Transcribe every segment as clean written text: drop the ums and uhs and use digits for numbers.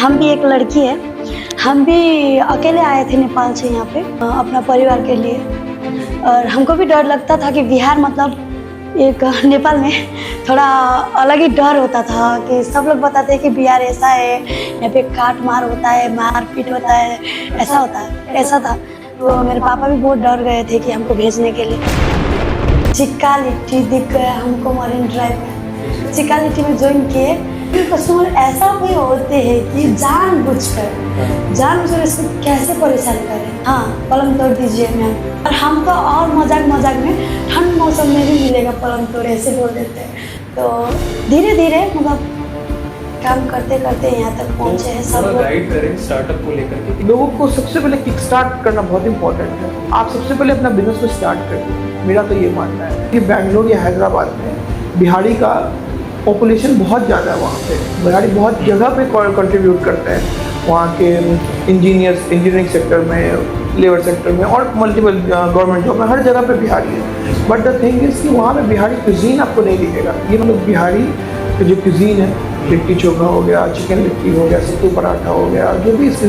हम भी एक लड़की है, हम भी अकेले आए थे नेपाल से यहाँ पे अपना परिवार के लिए। और हमको भी डर लगता था कि बिहार मतलब एक नेपाल में थोड़ा अलग ही डर होता था कि सब लोग बताते हैं कि बिहार ऐसा है, यहाँ पे काट मार होता है, मार पीट होता है, ऐसा होता है, ऐसा था। तो मेरे पापा भी बहुत डर गए थे कि हमको भेजने के लिए। चिक्का लिट्टी दिख गया हमको मरीन ड्राइव में, चिक्का लिट्टी में ज्वाइन किए। कस्टमर ऐसा भी होते हैं कि जानबूझकर इसको कैसे परेशान करें। हाँ, पलंग तोड़ दीजिए मैम। और हम तो और मजाक में ठंड मौसम में भी मिलेगा पलंग तोड़, ऐसे बोल देते हैं। तो धीरे धीरे मतलब काम करते करते यहाँ तक पहुँचे हैं। सब गाइड करें स्टार्टअप को लेकर के। लोगों को सबसे पहले किक स्टार्ट करना बहुत इंपॉर्टेंट है। आप सबसे पहले अपना बिजनेस को स्टार्ट करिए, मेरा तो ये मानना है कि बैंगलोर या हैदराबाद में बिहारी का पॉपुलेशन बहुत ज़्यादा है। वहाँ पे बिहारी बहुत जगह पे कंट्रीब्यूट करते हैं। वहाँ के इंजीनियरिंग सेक्टर में, लेबर सेक्टर में और मल्टीपल गवर्नमेंट जॉब में हर जगह पे बिहारी है। बट द थिंग इज़ कि वहाँ पे बिहारी क्यूजीन आपको नहीं दिखेगा। ये मतलब बिहारी जो क्यूजीन है, लिट्टी चोखा हो गया, चिकन लिट्टी हो गया, सत्तू पराठा हो गया, जो भी इस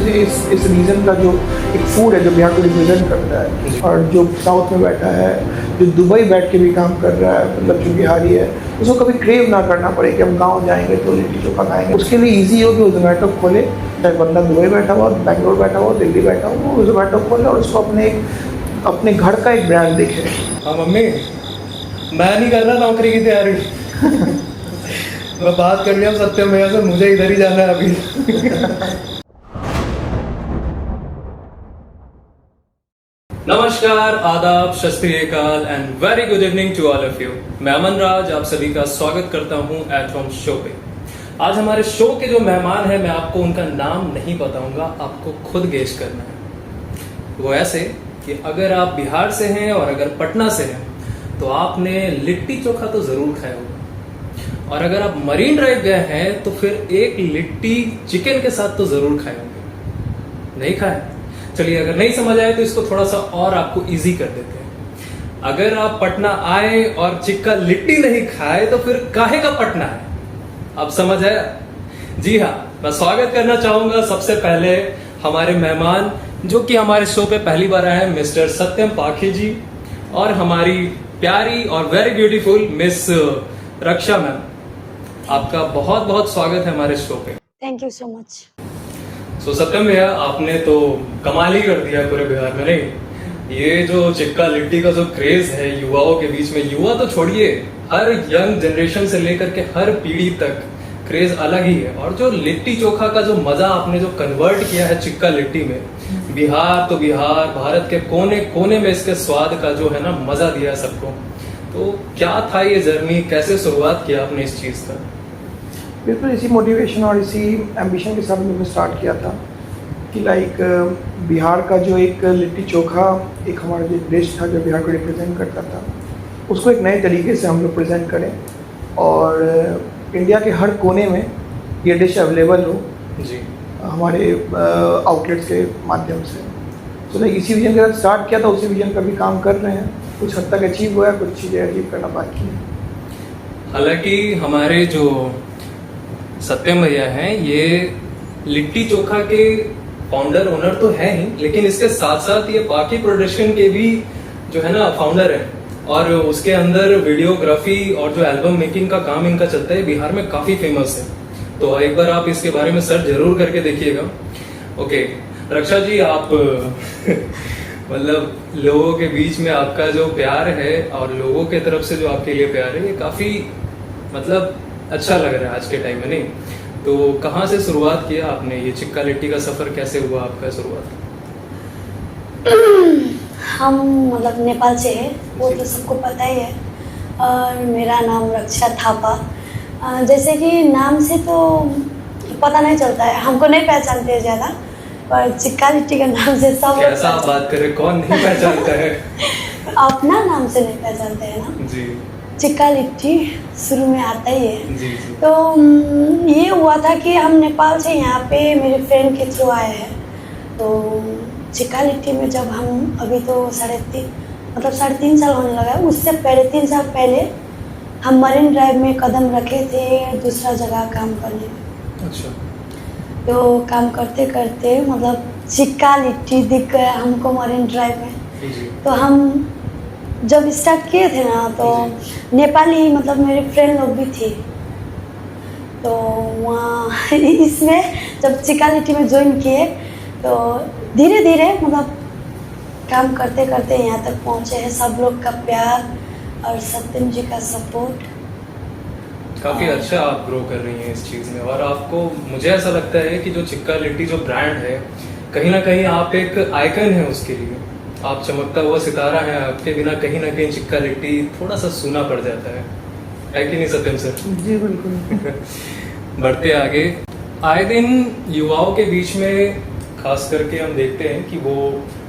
रीजन का जो एक फूड है जो बिहार को रिप्रेजेंट करता है। और जो साउथ में बैठा है, जो दुबई बैठ के भी काम कर रहा है, मतलब जो बिहारी है, उसको कभी क्रेव ना करना पड़े कि हम गाँव जाएंगे तो लिट्टी चोखा खाएंगे। उसके लिए ईजी हो कि वो जोमेटो खोले, चाहे बंदा दुबई बैठा हुआ, बैंगलोर बैठा हुआ, दिल्ली बैठा हुआ, वो जोमेटो खोले और उसको अपने घर का एक ब्रांड दिखे। हाँ मम्मी, मैं नहीं कर रहा नौकरी की तैयारी। मैं बात कर लिया सत्यम भैया से, मुझे इधर ही जाना है अभी। नमस्कार, आदाब, सत श्री अकाल and very good evening to all of you. मैं अमन राज आप सभी का स्वागत करता हूं एट होम शो पे। आज हमारे शो के जो मेहमान हैं, मैं आपको उनका नाम नहीं बताऊंगा, आपको खुद गेस करना है। वो ऐसे कि अगर आप बिहार से हैं और अगर पटना से हैं तो आपने लिट्टी चोखा तो जरूर खाया होगा, और अगर आप मरीन ड्राइव गए हैं तो फिर एक लिट्टी चिकन के साथ तो जरूर खाए होंगे। नहीं खाए? चलिए, अगर नहीं समझ आए तो इसको थोड़ा सा और आपको इजी कर देते हैं। अगर आप पटना आए और चिक्का लिट्टी नहीं खाए तो फिर काहे का पटना है? अब समझ आया? जी हाँ, मैं स्वागत करना चाहूंगा सबसे पहले हमारे मेहमान जो कि हमारे शो पे पहली बार आए हैं, मिस्टर सत्यम पाखी जी, और हमारी प्यारी और very beautiful miss Raksha ma'am. आपका बहुत बहुत स्वागत है हमारे शो पे। Thank you so much. So Satyam भैया, आपने तो कमाल ही कर दिया पूरे बिहार में। नहीं, ये जो चिक्का लिट्टी का जो क्रेज है युवाओं के बीच में, युवा तो छोड़िए, हर यंग जनरेशन से लेकर के हर पीढ़ी तक क्रेज अलग ही है। और जो लिट्टी चोखा का जो मजा आपने जो कन्वर्ट किया है चिक्का लिट्टी में, बिहार तो बिहार, भारत के कोने कोने में इसके स्वाद का जो है ना मजा दिया सबको। तो क्या था ये जर्नी, कैसे शुरुआत किया आपने इस चीज का? बिल्कुल इसी मोटिवेशन और इसी एम्बिशन के साथ मैंने स्टार्ट किया था कि लाइक बिहार का जो एक लिट्टी चोखा एक हमारा जो डिश था जो बिहार को रिप्रेजेंट करता था, उसको एक नए तरीके से हम लोग प्रेजेंट करें और इंडिया के हर कोने में ये डिश अवेलेबल हो जी हमारे आउटलेट्स के माध्यम से। तो लाइक इसी विजन के साथ स्टार्ट किया था, उसी विजन पर भी काम कर रहे हैं। कुछ हद तक अचीव हुआ है, कुछ चीज़ें अचीव करना बाकी है। हालांकि हमारे जो सत्यम भैया हैं, ये लिट्टी चोखा के फाउंडर ओनर तो है ही, लेकिन इसके साथ साथ ये बाकी प्रोडक्शन के भी जो है ना फाउंडर है, और उसके अंदर वीडियोग्राफी और जो एल्बम मेकिंग का काम इनका चलता है, बिहार में काफी फेमस है। तो एक बार आप इसके बारे में सर्च जरूर करके देखिएगा। ओके रक्षा जी, आप मतलब लोगों के बीच में आपका जो प्यार है और लोगों के तरफ से जो आपके लिए प्यार है, ये काफी मतलब अच्छा लग रहा है आज के टाइम में। नहीं तो कहाँ से शुरुआत किया आपने, ये चिक्का लिट्टी का सफर कैसे हुआ आपका शुरुआत? हम मतलब नेपाल से है, वो तो सबको पता ही है। और मेरा नाम रक्षा थापा। जैसे कि नाम से तो पता नहीं चलता है, हमको नहीं पहचानते हैं ज़्यादा, पर चिक्का लिट्टी के नाम से सब कैसा आप बात करें, कौन नहीं पहचानता है? अपना नाम से नहीं पहचानते हैं ना जी, चिक्का लिट्टी शुरू में आता ही है। जी जी। तो ये हुआ था कि हम नेपाल से यहाँ पे मेरे फ्रेंड के थ्रू आए हैं। तो चिक्का लिट्टी में जब हम अभी तो 3.5 साल होने लगा है, उससे पहले 3 साल पहले हम मरीन ड्राइव में कदम रखे थे दूसरा जगह काम करने में। अच्छा। तो काम करते करते मतलब चिक्का लिट्टी दिख गया हमको मरीन ड्राइव में। जी तो हम जब स्टार्ट किए थे ना तो नेपाली मतलब मेरे फ्रेंड लोग भी थे, तो वहाँ इसमें जब चिक्का लिट्टी में ज्वाइन किए तो धीरे धीरे मतलब काम करते करते यहाँ तक पहुँचे हैं। सब लोग का प्यार और सत्यम जी का सपोर्ट। काफी अच्छा आप ग्रो कर रही हैं इस चीज में, और आपको मुझे ऐसा लगता है कि जो चिक्का लिट्टी जो ब्रांड है कहीं ना कहीं आप एक आइकन है उसके लिए। आप चमकता हुआ सितारा है, आपके बिना कहीं ना कहीं चिक्का लिट्टी थोड़ा सा सूना पड़ जाता है कि नहीं सत्यम सर? जी बिल्कुल। बढ़ते आगे, आए दिन युवाओं के बीच में खास करके हम देखते हैं कि वो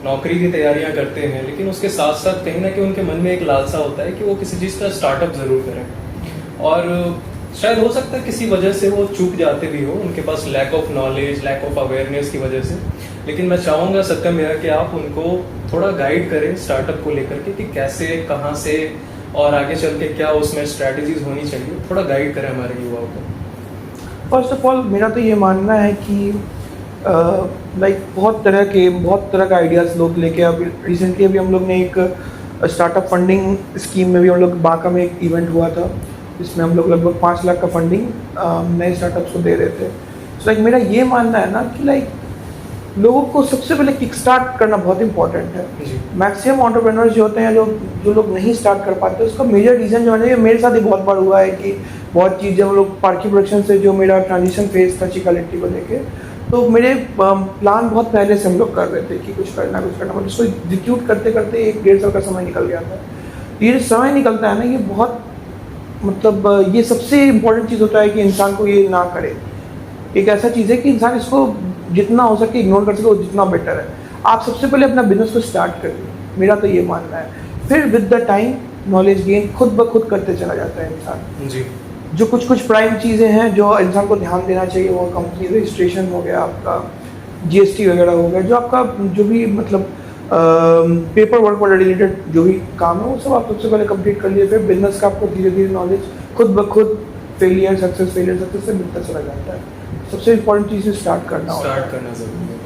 नौकरी की तैयारियां करते हैं, लेकिन उसके साथ साथ कहीं ना कहीं उनके मन में एक लालसा होता है कि वो किसी चीज़ का स्टार्टअप ज़रूर करें, और शायद हो सकता है किसी वजह से वो चूक जाते भी हो, उनके पास lack of knowledge, lack of awareness की वजह से। लेकिन मैं चाहूँगा सत्यम भैया कि आप उनको थोड़ा गाइड करें स्टार्टअप को लेकर के, कि कैसे, कहाँ से और आगे चल के क्या उसमें स्ट्रैटेजीज होनी चाहिए। थोड़ा गाइड करें हमारे युवाओं को। फर्स्ट ऑफ ऑल मेरा तो ये मानना है कि बहुत तरह का आइडियाज़ लोग लेके, अभी रिसेंटली अभी हम लोग ने एक स्टार्टअप फंडिंग स्कीम में भी हम लोग बांका में एक इवेंट हुआ था, जिसमें हम लोग लगभग 5 लाख का फंडिंग नए स्टार्टअप्स को दे रहे थे। सो मेरा ये मानना है ना कि लोगों को सबसे पहले किक स्टार्ट करना बहुत इंपॉर्टेंट है। मैक्सिमम एंटरप्रेन्योर्स जो होते हैं, जो लोग नहीं स्टार्ट कर पाते, उसका मेजर रीज़न जो है, मेरे साथ ही बहुत बार हुआ है कि बहुत चीज़ जब हम लोग पार्की प्रोडक्शन से जो मेरा ट्रांजिशन फेज था चिक्का लिट्टी को लेके, तो मेरे प्लान बहुत पहले से हम लोग कर रहे थे कि कुछ करना बट उसको एग्जीक्यूट करते करते 1-1.5 साल का समय निकल गया था। ये समय निकलता है ना, ये बहुत मतलब ये सबसे इम्पोर्टेंट चीज़ होता है कि इंसान को ये ना करे। एक ऐसा चीज़ है कि इंसान इसको जितना हो सके इग्नोर कर सके, जितना बेटर है। आप सबसे पहले अपना बिजनेस को स्टार्ट करिए, मेरा तो ये मानना है। फिर with the time knowledge gain खुद ब खुद करते चला जाता है इंसान। जी, जो कुछ प्राइम चीज़ें हैं जो इंसान को ध्यान देना चाहिए, वो कंपनी रजिस्ट्रेशन हो गया, आपका GST वगैरह हो गया, जो आपका जो भी मतलब पेपर वर्क वाला रिलेटेड जो भी काम है, वो सब आप सबसे पहले कंप्लीट कर लिए। फिर बिजनेस का आपको धीरे धीरे नॉलेज खुद ब खुद फेलियर सक्सेस से मिलता चला जाता है। सबसे इम्पोर्टेंट चीज़ स्टार्ट करना जरूरी है।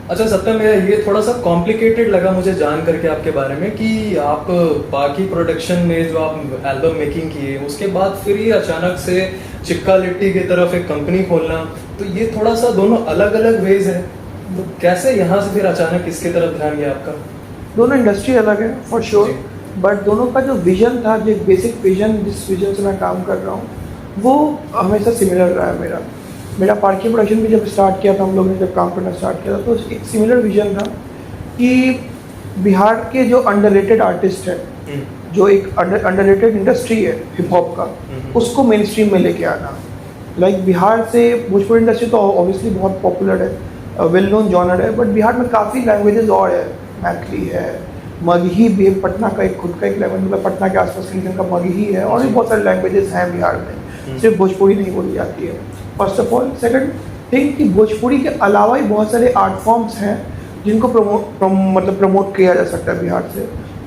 अच्छा सत्यम भैया, ये थोड़ा सा कॉम्प्लिकेटेड लगा मुझे जान करके आपके बारे में कि आप बाकी प्रोडक्शन में जो आप एल्बम मेकिंग किए, उसके बाद फिर ये अचानक से चिक्का लिट्टी की तरफ एक कंपनी खोलना, तो ये थोड़ा सा दोनों अलग अलग वेज है। तो कैसे यहाँ से फिर अचानक इसके तरफ ध्यान गया आपका? दोनों इंडस्ट्री अलग है फॉर श्योर, बट दोनों का जो विजन था, जो बेसिक विजन, जिस विजन से मैं काम कर रहा हूँ, वो हमेशा सिमिलर रहा है। मेरा पार्की प्रोडक्शन भी जब स्टार्ट किया था, हम लोग ने जब काम करना स्टार्ट किया था, तो एक सिमिलर विजन था कि बिहार के जो अंडररेटेड आर्टिस्ट है, जो एक अंडररेटेड इंडस्ट्री है हिप हॉप का, उसको मेन स्ट्रीम में लेके आना। बिहार से भोजपुरी इंडस्ट्री तो ऑब्वियसली बहुत पॉपुलर है, वेल नोन जॉनर है, बट बिहार में काफ़ी लैंग्वेजेस और है। मैथिली है, मगही भी, पटना का एक खुद का एक लैंग्वेज, मतलब पटना के आसपास के रीजन का मगही है, और भी बहुत सारे लैंग्वेजेस हैं बिहार में, सिर्फ भोजपुरी नहीं बोली जाती है। First of all, second thing कि भोजपुरी के अलावा ही बहुत सारे आर्ट फॉर्म्स हैं जिनको प्रमोट किया जा सकता है बिहार से।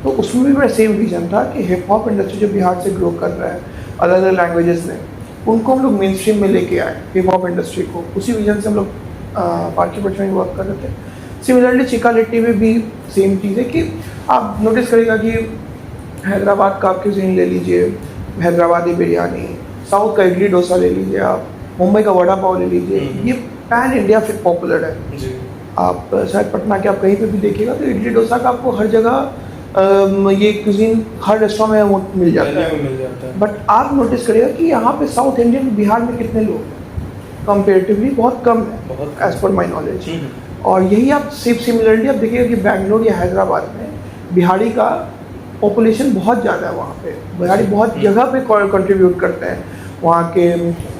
तो उसमें भी मेरा सेम विजन था कि हिप हॉप इंडस्ट्री जो बिहार से ग्रो कर रहा है अलग अलग लैंग्वेजेस में, उनको हम लोग मेन स्ट्रीम में लेके आए हिप हॉप इंडस्ट्री को। उसी विजन से हम लोग पार्की प्रोडक्शन में वर्क कर रहे थे। सिमिलरली चिक्का लिट्टी में भी सेम चीज़ है कि आप नोटिस करेगा कि हैदराबाद का आप क्यूजीन ले लीजिए, हैदराबादी बिरयानी, साउथ का इडली डोसा ले लीजिए, आप मुंबई का वड़ा पाव ले लीजिए, ये पैन इंडिया फिर पॉपुलर है जी। आप शायद पटना के आप कहीं पे भी देखिएगा तो इडली डोसा का आपको हर जगह ये क्यूजीन हर रेस्टोरेंट में मिल जाता है। बट आप नोटिस करिएगा कि यहाँ पे साउथ इंडियन बिहार में कितने लोग हैं, कंपेरेटिवली बहुत कम है एज पर माई नॉलेज। और यही आप सिमिलरली आप देखिएगा कि बेंगलोर या हैदराबाद में बिहारी का पॉपुलेशन बहुत ज़्यादा है। वहाँ पे बिहारी बहुत जगह पे कंट्रीब्यूट करते हैं, वहाँ के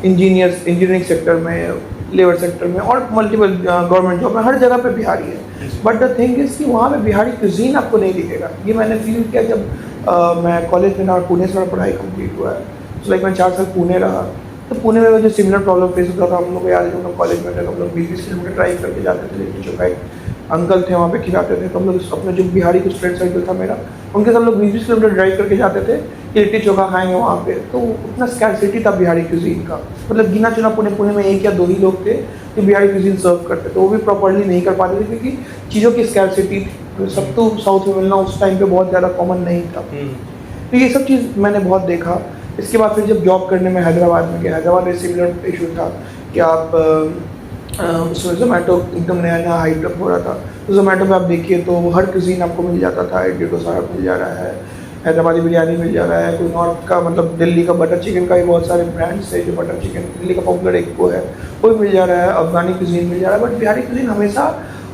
इंजीनियरिंग सेक्टर में, लेबर सेक्टर में, और मल्टीपल गवर्नमेंट जॉब में, हर जगह पे बिहारी है। बट द थिंग इज़ कि वहाँ पे बिहारी क्यूजीन आपको नहीं दिखेगा। ये मैंने फील किया जब मैं कॉलेज में था, पुणे से मेरा पढ़ाई कंप्लीट हुआ है। तो मैं 4 साल पुणे रहा, तो पुणे में जो सिमिलर प्रॉब्लम फेस होता था, हम लोग याद है, हम लोग कॉलेज में हम लोग 20 किलोमीटर ड्राइव करके जाते थे लिट्टी चोखा अंकल थे वहाँ पे खिलाते थे। तो हम लोग अपने जो बिहारी कुछ फ्रेंड सर्कल था मेरा, उनके सब लोग 20-20 किलोमीटर ड्राइव करके जाते थे कि लिट्टी चोखा खाएंगे वहाँ पे। तो उतना स्कैरसिटी था बिहारी क्यूजीन का, मतलब गिना चुना पुणे में 1 या 2 ही लोग थे जो बिहारी क्यूजीन सर्व करते थे, वो भी प्रॉपर्ली नहीं कर पाते थे क्योंकि चीज़ों की स्कैरसिटी थी। सब तो साउथ में मिलना उस टाइम पे बहुत ज़्यादा कॉमन नहीं था। तो ये सब चीज़ मैंने बहुत देखा। इसके बाद फिर जब जॉब करने में हैदराबाद में गया, हैदराबाद में सिमिलर इशू था कि आप उसमें जोमेटो एकदम नया नया हाइप अप हो रहा था। तो जोमेटो पे आप देखिए तो हर क्यूजीन आपको मिल जाता था। इडली डोसा मिल जा रहा है, हैदराबादी बिरयानी मिल जा रहा है, कोई नॉर्थ का मतलब दिल्ली का बटर चिकन का भी बहुत सारे ब्रांड्स है जो बटर चिकन दिल्ली का पॉपुलर एक वो है, वो भी मिल जा रहा है। अफगानी क्यूजीन मिल जा रहा है, बट बिहारी क्यूजीन हमेशा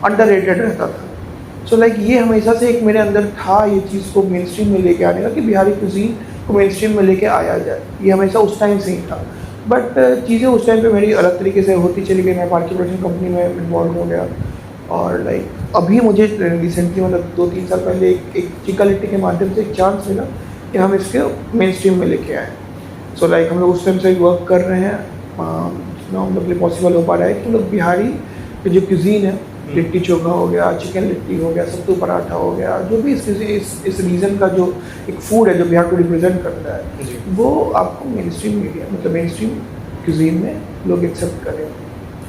अंडररेटेड रहता था। सो लाइक ये हमेशा से एक मेरे अंदर था ये चीज़ को मेन स्ट्रीम में लेके आने का कि बिहारी क्यूजीन को मेन स्ट्रीम में लेके आया जाए। ये हमेशा उस टाइम से ही था, बट चीज़ें उस टाइम पे मेरी अलग तरीके से होती चली गई। मैं पार्टी प्रोडक्शन कंपनी में इन्वॉल्व हो गया और लाइक अभी मुझे रिसेंटली मतलब 2-3 साल पहले एक चिक्का लिट्टी के माध्यम से एक चांस मिला कि हम इसके मेन स्ट्रीम में लेके आए। सो लाइक हम लोग उस टाइम से वर्क कर रहे हैं, जितना हम लोग के लिए पॉसिबल हो पा रहा है कि हम लोग बिहारी की जो क्यूजीन है, लिट्टी चोखा हो गया, चिकन लिट्टी हो गया, सत्तू पराठा हो गया, जो भी इस रीजन का जो एक फूड है जो बिहार को रिप्रेजेंट करता है, वो आपको मेन स्ट्रीम मीडिया मतलब मेन स्ट्रीम क्यूजीन में लोग एक्सेप्ट करें।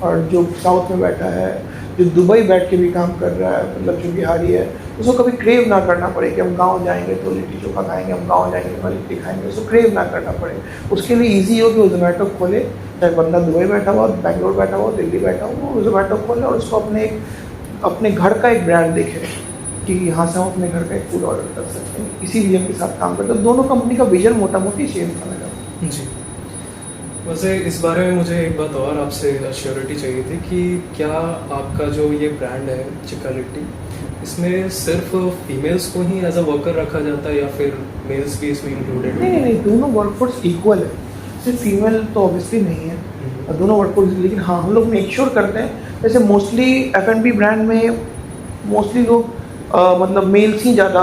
और जो साउथ में बैठा है, जो दुबई बैठ के भी काम कर रहा है, मतलब जो बिहारी है, उसको कभी क्रेव ना करना पड़े कि हम गांव जाएंगे तो लिट्टी चोखा खाएंगे, हम गांव जाएंगे तो लिट्टी खाएंगे, उसको क्रेव ना करना पड़े। उसके लिए ईजी हो कि वो जोमेटो खोले, चाहे बंदा दुबई बैठा हुआ, बेंगलोर बैठा हुआ, दिल्ली बैठा हुआ, वो जोमेटो खोले और उसको अपने घर का एक ब्रांड देखे कि यहाँ से हम अपने घर का एक फूड ऑर्डर कर सकते हैं। इसी विजन के साथ काम करते हैं। दोनों कंपनी का विजन मोटा मोटी सेम था मेरा। जी, वैसे इस बारे में मुझे एक बात और आपसे श्योरिटी चाहिए थी कि क्या आपका जो ये ब्रांड है चिक्का लिट्टी, इसमें सिर्फ फीमेल्स को ही एज अ वर्कर रखा जाता है या फिर मेल्स भी इसमें इंक्लूडेड है? नहीं, दोनों वर्कफोर्स इक्वल है, सिर्फ फीमेल तो ऑब्वियसली नहीं है, दोनों वर्कफोर्स। लेकिन हाँ, हम लोग मेक श्योर करते हैं, जैसे मोस्टली F&B ब्रांड में मोस्टली लोग मतलब मेल्स ही ज़्यादा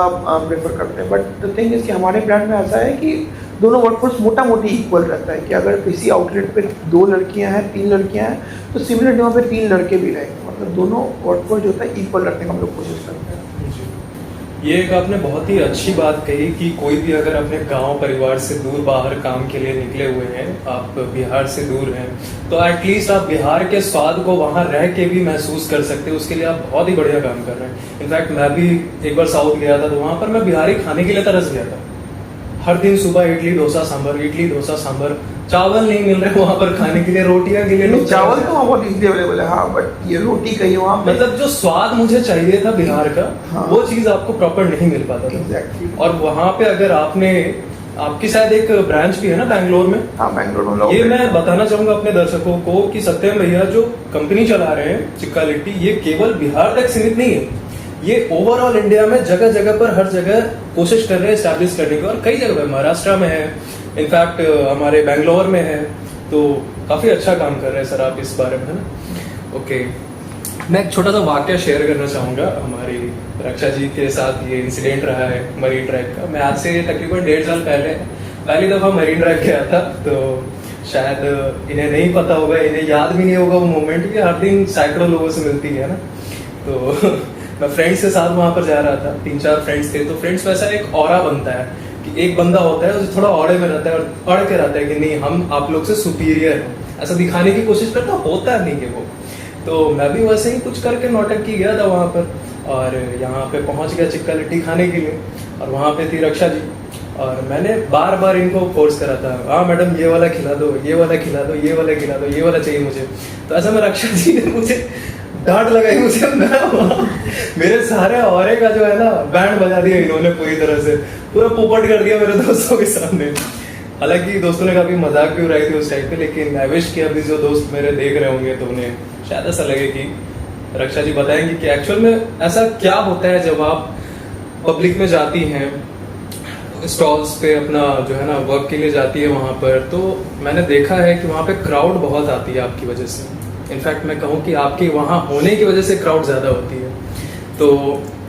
प्रेफर करते हैं, बट द थिंग इज़ कि हमारे ब्रांड में ऐसा है कि दोनों वर्कफोर्स मोटा मोटी इक्वल रहता है कि अगर किसी आउटलेट पे 2 लड़कियां हैं, 3 लड़कियां हैं, तो सिमिलर जगह पे 3 लड़के भी रहेंगे। मतलब दोनों वर्कफोर्स जो होता है इक्वल रखने का हम लोग कोशिश करते हैं। ये एक आपने बहुत ही अच्छी बात कही कि कोई भी अगर अपने गांव परिवार से दूर बाहर काम के लिए निकले हुए हैं, आप बिहार से दूर हैं, तो एटलीस्ट आप बिहार के स्वाद को वहां रह के भी महसूस कर सकते हैं। उसके लिए आप बहुत ही बढ़िया काम कर रहे हैं। इनफैक्ट मैं भी एक बार साउथ गया था, तो वहां पर मैं बिहारी खाने के लिए तरस गया था। हर दिन सुबह इडली डोसा सांभर, चावल नहीं मिल रहे वहाँ पर खाने के लिए, रोटियां के लिए चावल तो वहाँ बहुत इजीली अवेलेबल है, हाँ, बट ये रोटी कहीं वहाँ मतलब जो स्वाद मुझे चाहिए था बिहार का, हाँ, वो चीज आपको प्रॉपर नहीं मिल पाता था। एग्जैक्टली। और वहाँ पे अगर आपकी शायद एक ब्रांच भी है ना बैंगलोर में? हाँ, बैंगलोर में। ये मैं बताना चाहूंगा अपने दर्शकों को कि सत्यम भैया जो कंपनी चला रहे हैं चिक्का लिट्टी, ये केवल बिहार तक सीमित नहीं है, ये ओवरऑल इंडिया में जगह जगह पर हर जगह कोशिश कर रहे हैं एस्टैब्लिश करने की। और कई जगह पे महाराष्ट्र में है, इनफैक्ट हमारे बैंगलोर में है, तो काफी अच्छा काम कर रहे हैं सर आप इस बारे में, है ना? ओके, मैं एक छोटा सा वाक्य शेयर करना चाहूंगा। हमारी रक्षा जी के साथ ये इंसिडेंट रहा है मरीन ड्राइव का। मैं आज से तकरीबन 1.5 साल पहले पहली दफा मरीन ड्राइव गया था, तो शायद इन्हें नहीं पता होगा, इन्हें याद भी नहीं होगा वो मोमेंट कि हर दिन सैकड़ों लोगों से मिलती है ना। तो मैं फ्रेंड्स के साथ वहां पर जा रहा था, 3-4 फ्रेंड्स थे। तो फ्रेंड्स वैसा एक ऑरा बनता है कि एक बंदा होता है जो थोड़ा औड़े में रहता है और अड़ के रहता है कि नहीं हम आप लोग से सुपीरियर हैं, ऐसा दिखाने की कोशिश करता, होता नहीं है वो। तो मैं भी वैसे ही कुछ करके नौटंकी गया था वहां पर, और यहाँ पे पहुंच गया चिक्का लिट्टी खाने के लिए। और वहां पे थी रक्षा जी, और मैंने बार बार इनको फोर्स करा था, हाँ मैडम ये वाला खिला दो, ये वाला खिला दो, ये वाला खिला दो, ये वाला चाहिए मुझे। तो ऐसा में रक्षा जी ने मुझे डांट लगाई मुझे, मेरे सारे औरे का जो है ना बैंड बजा दिया इन्होंने, पूरी तरह से पूरा पोपट कर दिया मेरे दोस्तों के सामने। हालांकि दोस्तों ने काफी मजाक भी उड़ाई थी उस टाइम पे, लेकिन आई विश कि अभी जो दोस्त मेरे देख रहे होंगे तो उन्हें शायद ऐसा लगे कि रक्षा जी बताएंगे कि एक्चुअल में ऐसा क्या होता है जब आप पब्लिक में जाती हैं, स्टॉल्स पे अपना जो है ना वर्क के लिए जाती है वहां पर। तो मैंने देखा है कि वहां पे क्राउड बहुत आती है आपकी वजह से। इनफैक्ट मैं कहूँ कि आपके वहां होने की वजह से क्राउड ज्यादा होती है। तो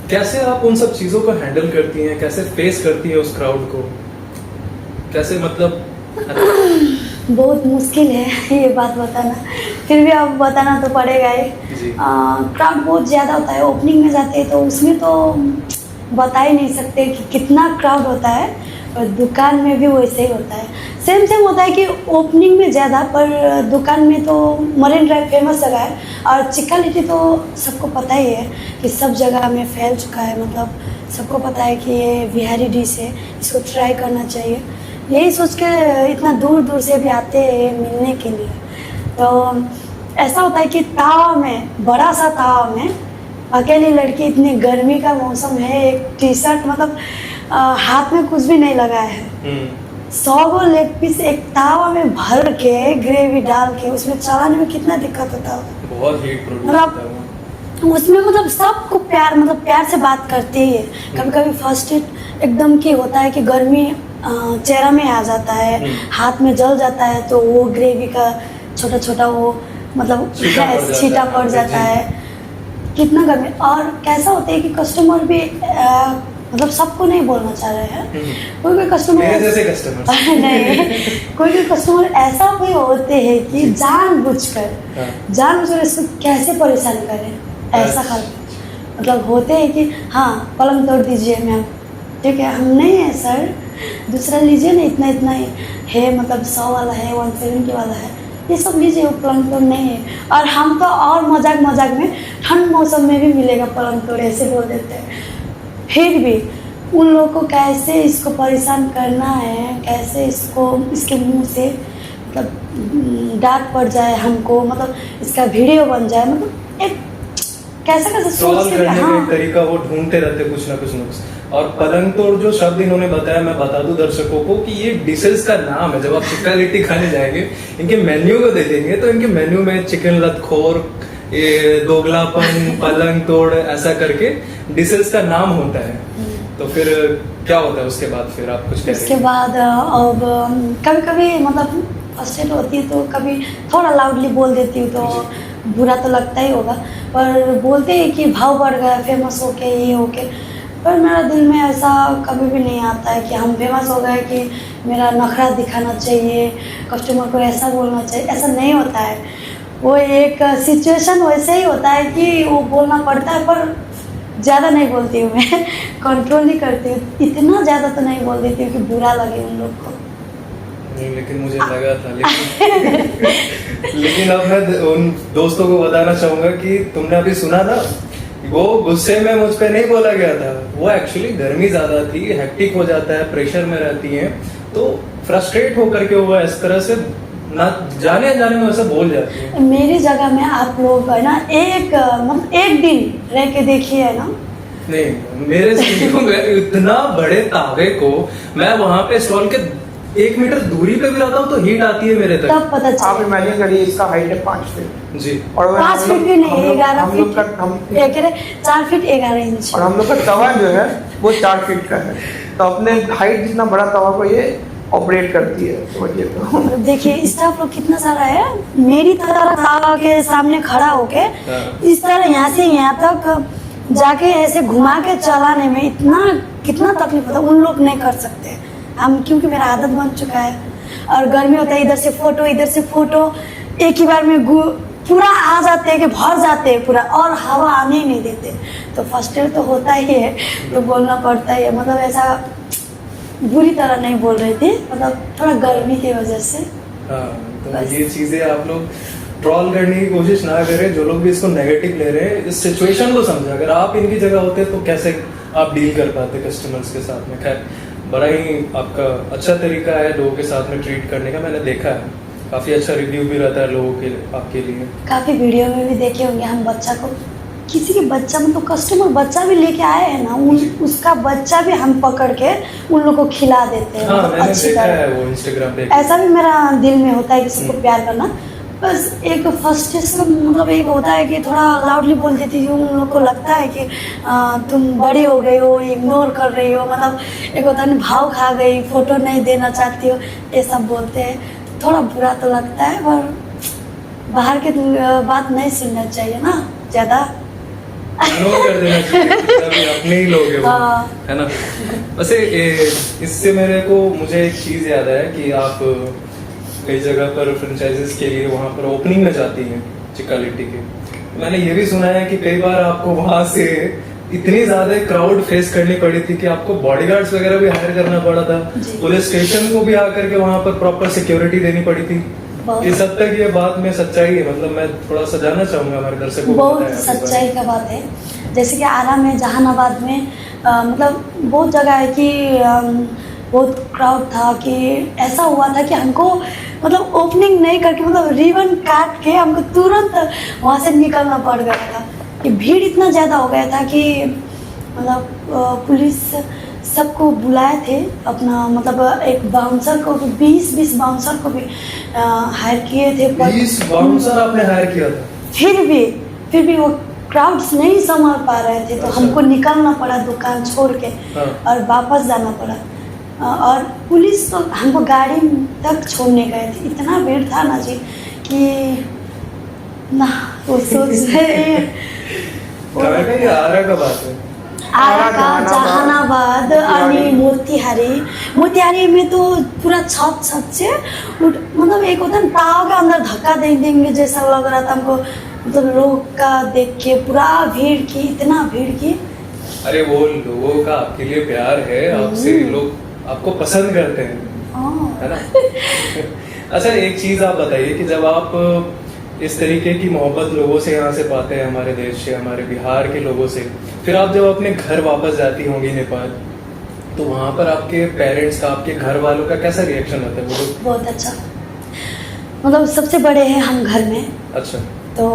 कैसे आप उन सब चीजों को हैंडल करती हैं, कैसे फेस करती हैं उस क्राउड को, कैसे मतलब? बहुत मुश्किल है ये बात बताना, फिर भी अब बताना तो पड़ेगा ही। जी। क्राउड बहुत ज़्यादा होता है, ओपनिंग में जाते हैं तो उसमें तो बता ही नहीं सकते कि कितना क्राउड होता है, और दुकान में भी वैसे ही होता है। सेम सेम होता है कि ओपनिंग में ज़्यादा, पर दुकान में तो मरीन ड्राइव फेमस जगह है, और चिक्का लिट्टी तो सबको पता ही है कि सब जगह में फैल चुका है, मतलब सबको पता है कि ये बिहारी डिश है, इसको ट्राई करना चाहिए। यही सोच के इतना दूर दूर से भी आते हैं मिलने के लिए। तो ऐसा होता है कि तावा में, बड़ा सा तावा में अकेली लड़की, इतनी गर्मी का मौसम है, एक टी शर्ट मतलब हाथ में कुछ भी नहीं लगाया है, 100 गो लेग पीस एक तावा में भर के ग्रेवी डाल के उसमें चलाने में कितना दिक्कत होता है। बहुत हीट प्रोड्यूस मतलब होता है वो। उसमें मतलब सबको प्यार, मतलब प्यार से बात करते ही है। कभी कभी फर्स्ट एड एकदम की होता है कि गर्मी चेहरा में आ जाता है, हाथ में जल जाता है, तो वो ग्रेवी का छोटा छोटा वो मतलब छींटा पड़ जाता है, कितना गर्मी। और कैसा होता है कि कस्टमर भी मतलब सबको नहीं बोलना चाह रहे हैं, कोई कोई कस्टमर मेरे जैसे कस्टमर नहीं, कोई कोई कस्टमर ऐसा भी होते हैं कि जानबूझकर इसको कैसे परेशान करें, ऐसा हाल मतलब होते हैं कि हाँ पलंग तोड़ दीजिए मैम, ठीक है, हम नहीं है सर, दूसरा लीजिए ना, इतना इतना ही है, मतलब 100 वाला है, 170 वाला है, ये सब लीजिए, वो पलंग तोड़ नहीं है। और हम तो और मजाक मजाक में ठंड मौसम में भी मिलेगा पलंग तोड़, ऐसे बोल देते हैं। फिर भी उन लोगों को कैसे इसको परेशान करना है, कैसे इसको इसके मुंह से मतलब डांट पड़ जाए हमको, मतलब इसका वीडियो बन जाए, मतलब एक कैसे कैसे सोच के, हाँ, एक तरीका वो ढूंढते रहते कुछ ना कुछ नुक्स। और पलंग तोड़ जो शब्द इन्होंने बताया, मैं बता दूं दर्शकों को कि ये डिशेस का नाम है। जब आप चिक्का लिट्टी खाने जाएंगे, इनके मेन्यू को देखेंगे तो इनके मेन्यू में चिकन लतखोर, ये दोगलापन, पलंग तोड़, ऐसा करके डिशेस का नाम होता है। तो फिर क्या होता है उसके बाद? फिर आप कुछ उसके बाद अब कभी कभी मतलब फर्स्ट एड होती है तो कभी थोड़ा लाउडली बोल देती हूँ, तो बुरा तो लगता ही होगा, पर बोलते हैं कि भाव बढ़ गया, फेमस हो के, ये हो के, पर मेरा दिल में ऐसा कभी भी नहीं आता है कि हम फेमस हो गए कि मेरा नखरा दिखाना चाहिए, कस्टमर को ऐसा बोलना चाहिए, ऐसा नहीं होता है। वो एक सिचुएशन वैसे ही होता है कि वो बोलना पड़ता है, पर ज़्यादा नहीं बोलती हूँ मैं, कंट्रोल नहीं करती हूँ, इतना ज़्यादा तो नहीं बोल देती हूँ कि बुरा लगे उन लोग को। नहीं, लेकिन मुझे लगा था, लेकिन अब मैं उन दोस्तों को बताना चाहूंगा कि तुमने अभी सुना था, वो गुस्से में मुझ पे नहीं बोला गया था, वो एक्चुअली गर्मी ज्यादा थी, हेक्टिक हो जाता है, प्रेशर में रहती है, तो फ्रस्ट्रेट होकर के वो इस तरह से ना जाने में वैसे बोल जाती है। मेरी जगह में आप लोग है ना, मतलब एक दिन रह के देखिए है ना। नहीं, मेरे से इतना बड़े तावे को मैं वहां पे स्टॉल के 1 मीटर दूरी पे भी रहता हूँ तो हीट आती है मेरे तक। तब पता चला। आप इमेजिन करिए, इसका हाइट है 5 फीट जी, और 5 फीट भी नहीं, 11 हम लोग का फीट, 4 फीट 11 इंच, और हम लोग का तवा जो है वो 4 फीट का है, तो अपने हाइट जितना बड़ा तवा को ये ऑपरेट करती है, समझिए। तो देखिए स्टाफ लोग कितना सारा है, मेरी तरह तावा के सामने खड़ा होके इस तरह यहाँ से यहाँ तक जाके ऐसे घुमा के चलाने में इतना कितना तकलीफ होता है, उन लोग नहीं कर सकते हम, क्योंकि मेरा आदत बन चुका है। और गर्मी होता है, इधर से फोटो एक ही बार में पूरा आ जाते हैं कि भर जाते हैं पूरा, और हवा आने ही नहीं देते, तो फर्स्ट एड तो होता ही है, तो बोलना पड़ता ही है। मतलब ऐसा बुरी तरह नहीं बोल रही थी, मतलब थोड़ा गर्मी की वजह से। हाँ, तो ये चीजें आप लोग ट्रॉल करने की कोशिश ना करें, जो लोग भी इसको नेगेटिव ले रहे हैं, इस सिचुएशन को समझा। अगर आप इनकी जगह होते तो कैसे आप डील कर पाते कस्टमर्स के साथ में। खैर, बड़ा ही आपका अच्छा तरीका है लोगों के साथ में ट्रीट करने का, मैंने देखा है, काफी अच्छा रिव्यू भी रहता है लोगों के आपके लिए। काफी वीडियो में भी देखे होंगे हम बच्चा को, किसी के बच्चा मतलब कस्टमर बच्चा भी लेके आए हैं ना, उसका बच्चा भी हम पकड़ के उन लोग को खिला देते हैं। हाँ, मतलब अच्छी तरह है वो इंस्टाग्राम पे। ऐसा भी मेरा दिल में होता है किसी को प्यार करना, बस एक फ्रस्ट्रेशन मतलब एक होता है कि थोड़ा लाउडली बोल देती हूँ, उन लोग को लगता है कि तुम बड़ी हो गई हो, इग्नोर कर रही हो, मतलब एक होता है भाव खा गई, फोटो नहीं देना चाहती हो, ये सब बोलते हैं, थोड़ा बुरा तो लगता है, पर बाहर के बात नहीं सुनना चाहिए ना ज़्यादा, कर देना चाहिए, अपने ही लोग हैं वो, है ना। वैसे इससे मुझे एक चीज याद है कि आप कई जगह पर फ्रेंचाइजीज के लिए वहाँ पर ओपनिंग में जाती हैं चिक्का लिट्टी के। मैंने ये भी सुना है कि कई बार आपको वहाँ से इतनी ज्यादा क्राउड फेस करनी पड़ी थी कि आपको बॉडीगार्ड्स वगैरह भी हायर करना पड़ा था, जी। पुलिस स्टेशन को भी आकर के वहाँ पर प्रॉपर सिक्योरिटी देनी पड़ी थी। बहुत- इस हद तक ये बात में सच्चाई है, मतलब मैं थोड़ा सा जानना चाहूंगा हमारे दर्शकों को बहुत बताएं आपके बारे सच्चाई का बात है। जैसे कि आरा में, जहानाबाद में मतलब बहुत जगह है कि बहुत क्राउड था कि ऐसा हुआ था कि हमको मतलब ओपनिंग नहीं करके मतलब रिबन काट के हमको तुरंत वहाँ से निकलना पड़ गया था कि भीड़ इतना ज़्यादा हो गया था कि मतलब पुलिस सबको बुलाए थे अपना, मतलब एक बाउंसर को भी 20 बाउंसर को भी हायर किए थे। 20 बाउंसर आपने हायर किया था? फिर भी वो क्राउड्स नहीं संभाल पा रहे थे, तो अच्छा। हमको निकलना पड़ा दुकान छोड़ के हाँ। और वापस जाना पड़ा। और पुलिस तो हमको गाड़ी तक छोड़ने गए थे, इतना भीड़ था ना जी कि ना वो सोच रहे कहाँ का ये आरा का बात है? आरा का, जहानाबाद अनि मोतिहारी में तो पूरा छत से मतलब एक होता है ना, ताव के अंदर धक्का देंगे जैसा लग रहा था हमको, मतलब लोग का देख के पूरा भीड़ की, इतना भीड़ की। अरे वो लोगों का आपके लिए प्यार है, आपसे लोग आपको पसंद करते हैं, हाँ। है ना? अच्छा, एक चीज आप बताइए कि जब आप इस तरीके की मोहब्बत लोगों से यहाँ से पाते हैं, हमारे देश से, हमारे बिहार के लोगों से, फिर आप जब अपने घर वापस जाती होंगी नेपाल, तो वहाँ पर आपके पेरेंट्स का, आपके घर वालों का कैसा रिएक्शन होता है? वो लोग बहुत अच्छा, मतलब सबसे बड़े हैं हम घर में, अच्छा, तो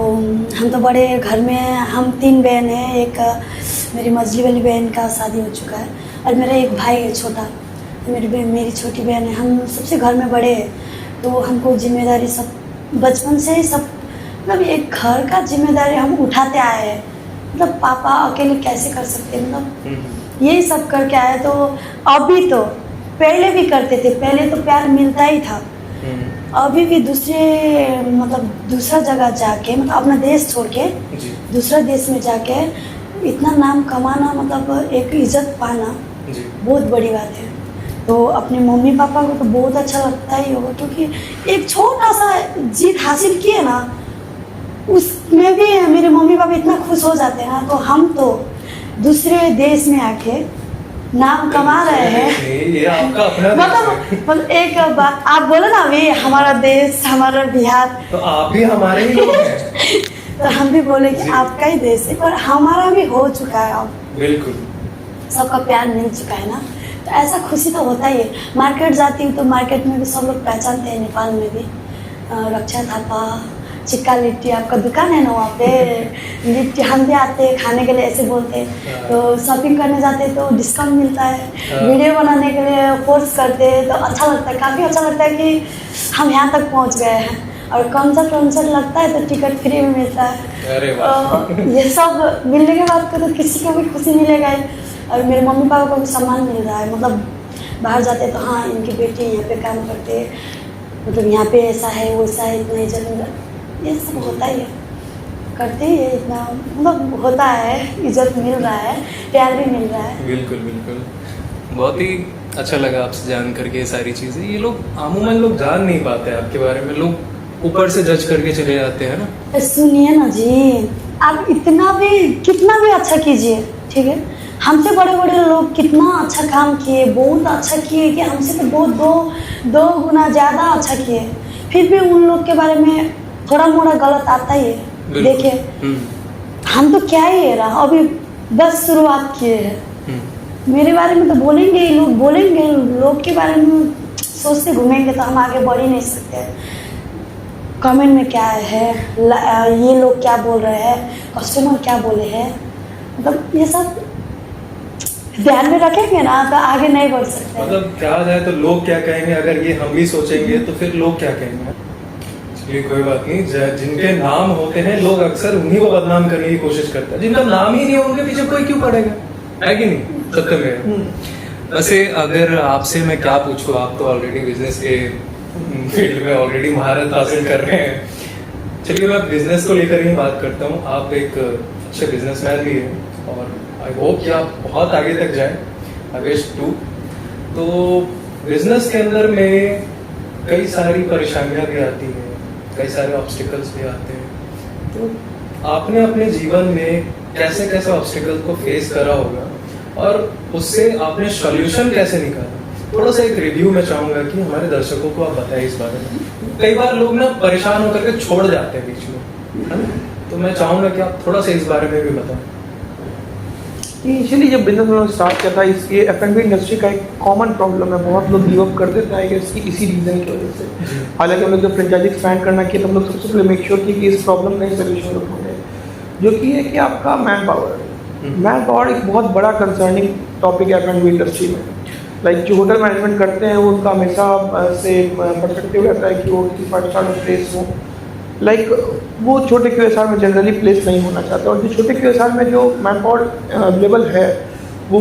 हम तो बड़े घर में, हम 3 बहन हैं। एक मेरी मझली वाली बहन का शादी हो चुका है और मेरा एक भाई है छोटा, मेरी छोटी बहन है। हम सबसे घर में बड़े हैं, तो हमको जिम्मेदारी सब बचपन से ही सब, मतलब एक घर का जिम्मेदारी हम उठाते आए हैं। मतलब पापा अकेले कैसे कर सकते हैं, मतलब यही सब करके आए। तो अभी तो पहले भी करते थे, पहले तो प्यार मिलता ही था, अभी भी दूसरा जगह जाके, मतलब अपना देश छोड़ के जी, दूसरा देश में जाके इतना नाम कमाना, मतलब एक इज्जत पाना जी, बहुत बड़ी बात है। तो अपने मम्मी पापा को तो बहुत अच्छा लगता ही होगा, क्योंकि एक छोटा सा जीत हासिल किए ना, उसमें भी मेरे मम्मी पापा इतना खुश हो जाते हैं ना। तो हम तो दूसरे देश में आके नाम कमा रहे हैं। ये आपका अपना देश है। मतलब एक बात आप बोले ना, अभी हमारा देश, हमारा बिहार, तो आप भी हमारे ही लोग हैं। तो हम भी बोले कि जी। आपका ही देश है, पर हमारा भी हो चुका है अब, बिल्कुल, सबका प्यार मिल चुका है ना, तो ऐसा खुशी तो होता ही है। मार्केट जाती हूँ तो मार्केट में भी सब लोग पहचानते हैं, नेपाल में भी रक्षा थापा, चिक्का लिट्टी, आपका दुकान है ना वहाँ पे लिट्टी, हम भी आते हैं खाने के लिए, ऐसे बोलते हैं। तो शॉपिंग करने जाते हैं तो डिस्काउंट मिलता है, वीडियो बनाने के लिए फोर्स करते हैं, तो अच्छा लगता है, काफ़ी अच्छा लगता है कि हम यहाँ तक पहुँच गए हैं। और कंसर्ट लगता है तो टिकट फ्री में मिलता है। अरे वाह। ये सब मिलने के बाद तो किसी को भी खुशी मिलेगा ही, और मेरे मम्मी पापा को भी सम्मान मिल रहा है। मतलब बाहर जाते तो हाँ, इनकी बेटी यहाँ पे काम करते, मतलब यहाँ पे ऐसा है वैसा है, इतना इज्जत मिल रहा, ये सब होता ही है, करते ही है, इतना मतलब होता है, इज्जत मिल रहा है, प्यार भी मिल रहा है। बिल्कुल बिल्कुल, बहुत ही अच्छा लगा आपसे जान करके ये सारी चीज़ें। ये लोग अमूमन लोग जान नहीं पाते आपके बारे में, लोग ऊपर से जज करके चले जाते हैं ना। सुनिए ना जी, आप कितना भी अच्छा कीजिए, ठीक है, हमसे बड़े बड़े लोग कितना अच्छा काम किए, बहुत अच्छा किए, कि हमसे तो बहुत दो गुना ज़्यादा अच्छा किए, फिर भी उन लोग के बारे में थोड़ा मोड़ा गलत आता ही है। देखिए हम तो क्या ही है रहा, अभी बस शुरुआत किए हैं। मेरे बारे में तो बोलेंगे ही लोग, बोलेंगे लोग के बारे में सोचते घूमेंगे तो हम आगे बढ़ ही नहीं सकते। कमेंट में क्या है, ये लोग क्या बोल रहे हैं, कस्टमर क्या बोले हैं, मतलब ये सब ध्यान में रखेंगे ना तो आगे नहीं बढ़ सकते। मतलब क्या जाए तो लोग क्या कहेंगे, अगर ये हम भी सोचेंगे तो फिर लोग क्या कहेंगे। चलिए कोई बात नहीं, जिनके नाम होते हैं लोग अक्सर उन्हीं को बदनाम करने की कोशिश करते हैं, जिनका नाम ही नहीं है उनके पीछे कोई क्यों पड़ेगा, है कि नहीं? सत्य में। वैसे अगर आपसे मैं क्या पूछूं, आप तो ऑलरेडी बिजनेस के फील्ड में ऑलरेडी महारत हासिल कर रहे हैं। चलिए मैं बिजनेस को लेकर ही बात करता हूँ। आप एक अच्छे बिजनेसमैन भी हैं और आई होप कि आप बहुत आगे तक जाएं, आई विश टू। तो बिजनेस के अंदर में कई सारी परेशानियां भी आती हैं, कई सारे ऑब्स्टिकल्स भी आते हैं। तो आपने अपने जीवन में कैसे कैसे ऑब्स्टिकल को फेस करा होगा और उससे आपने सॉल्यूशन कैसे निकाला? थोड़ा सा एक रिव्यू में चाहूंगा कि हमारे दर्शकों को आप बताएं इस बारे में। कई बार लोग ना परेशान होकर के छोड़ जाते हैं बीच में, है ना? तो मैं चाहूंगा कि आप थोड़ा सा इस बारे में भी बताएं। इनिशियली जब बिजनेस उन्होंने स्टार्ट किया था, इसके F&B इंडस्ट्री का एक कॉमन प्रॉब्लम है, बहुत लोग गिव अप कर देते हैं कि इसी रीज़न की वजह से। हालांकि हम लोग जब फ्रेंचाइजी एक्सपैंड करना किया तो हम लोग सबसे पहले मेक श्योर किए कि इस प्रॉब्लम का सोल्यूशन ढूंढे, जो कि है कि आपका मैन पावर एक बहुत बड़ा कंसर्निंग टॉपिक है F&B इंडस्ट्री में। लाइक जो होटल मैनेजमेंट करते हैं उनका हमेशा से पर्सपेक्टिव रहता है कि वो किसी 5 स्टार में प्लेस हो। लाइक वो छोटे QSR में जनरली प्लेस नहीं होना चाहते, और जो छोटे QSR में जो मैन पावर अवेलेबल है वो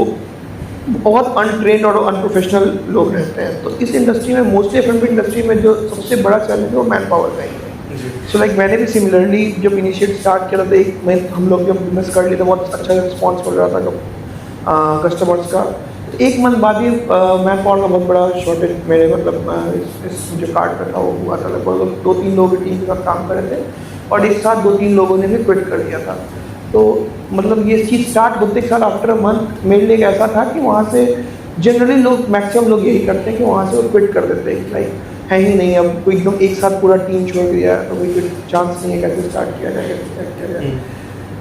बहुत अनट्रेंड और अनप्रोफेशनल लोग रहते हैं। तो इस इंडस्ट्री में मोस्टली F&B इंडस्ट्री में जो सबसे बड़ा चैलेंज है वो मैन पावर का ही है। सो लाइक मैंने भी सिमिलरली जब इनिशिएट स्टार्ट किया था, एक मैं हम लोग जब बिजनेस कर लिए थे बहुत अच्छा रिस्पॉन्स मिल रहा था कस्टमर्स का। एक मंथ बाद ही मैन पावर का बहुत बड़ा शॉर्टेज मेरे मतलब इस जो कार्ड का था वो हुआ था। लगभग 2-3 लोग टीम के साथ काम कर रहे थे और एक साथ 2-3 लोगों ने भी क्विट कर दिया था। तो मतलब ये चीज़ स्टार्ट होते के साथ आफ्टर अ मंथ मेरे लिए ऐसा था कि वहाँ से जनरली लोग मैक्सिमम लोग यही करते हैं कि वहाँ से वो क्विट कर देते हैं। लाइक है ही नहीं, अब कोई एकदम एक साथ पूरा टीम छोड़ दिया तो कोई चांस नहीं है कैसे स्टार्ट किया जाए, कैसे स्टार्ट किया जाए।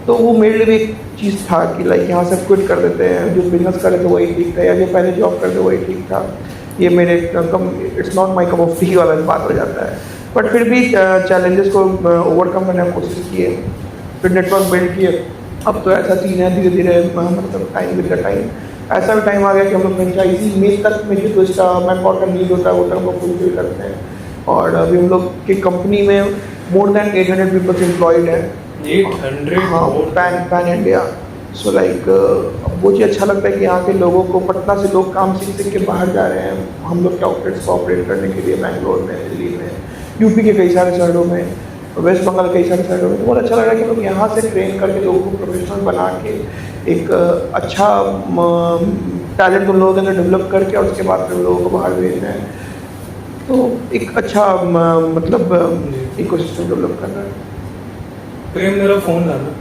तो वो मेरे लिए भी एक चीज़ था कि लाइक यहाँ से क्विट कर देते हैं, जो बिजनेस करे तो वही ठीक था, या जो पहले जॉब करते वही ठीक था। ये मेरे it's not my cup of T वाला बात हो जाता है। बट फिर भी चैलेंजेस को ओवरकम करने की कोशिश किए, फिर नेटवर्क बिल्ड किए। अब तो ऐसा सीन है धीरे धीरे मतलब टाइम विद द टाइम ऐसा भी टाइम आ गया कि हम लोग फ्रेंचाइजी में तक में जो मैन पावर का नीड होता है वो तक हम लोग फुलफिल करते हैं। और अभी हम लोग की कंपनी में मोर देन 800 पीपल्स एम्प्लॉयड हैं। 800? हाँ, पैन इंडिया। सो लाइक वो चीज़ अच्छा लगता है कि यहाँ के लोगों को, पटना से लोग काम सीख के बाहर जा रहे हैं हम लोग के आउटलेट्स को ऑपरेट करने के लिए, बैंगलोर में, दिल्ली में, यूपी के कई सारे शहरों में, वेस्ट बंगाल कई सारे शहरों में। तो बहुत अच्छा लग रहा है कि लोग यहाँ से ट्रेन करके लोगों को प्रोफेशनल बना के एक अच्छा टैलेंट उन लोगों के अंदर डेवलप करके और उसके बाद फिर लोगों को बाहर भेज रहे हैं। तो एक अच्छा मतलब इकोसिस्टम डेवलप कर रहा है। प्रेम मेरा फोन लाना।